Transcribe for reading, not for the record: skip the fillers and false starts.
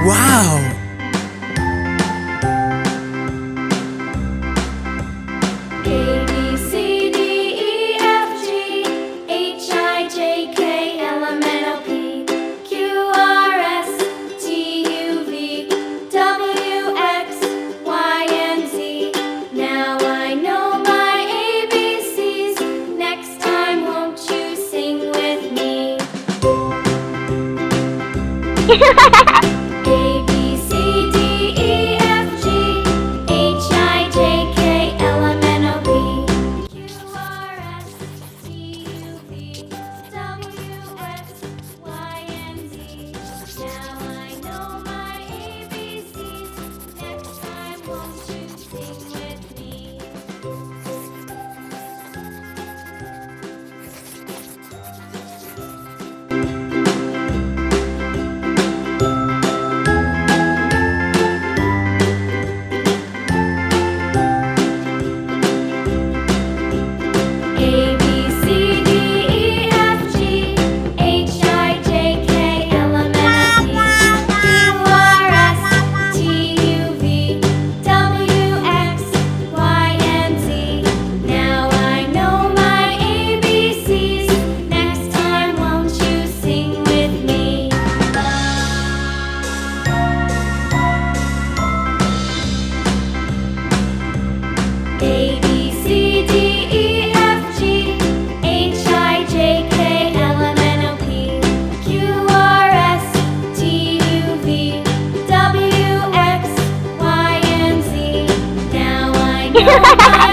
Wow! A, B, C, D, E, F, G, H, I, J, K, L, M, N, O, P, Q, R, S, T, U, V, W, X, Y, and Z. Now I know my ABCs. Next time, won't you sing with me? A, B, C, D, E, F, G, H, I, J, K, L, M, N, O, P, Q, R, S, T, U, V, W, X, Y, and Z. Now I know my ABCs. Next time, won't you sing with me? A, B, C, D, E, F, G, H, I, J, K, L, M, N, O, P, Q, R, S, T, U, V, W, X, Y, and Z. Now I know my ABCs. Next time, won't you sing with me? A, B, C, D, E, F, G, H, I, J, K, L, M, N, O, P, Q, R, S, T, U, V, W, X, Y, and Z. Now I know my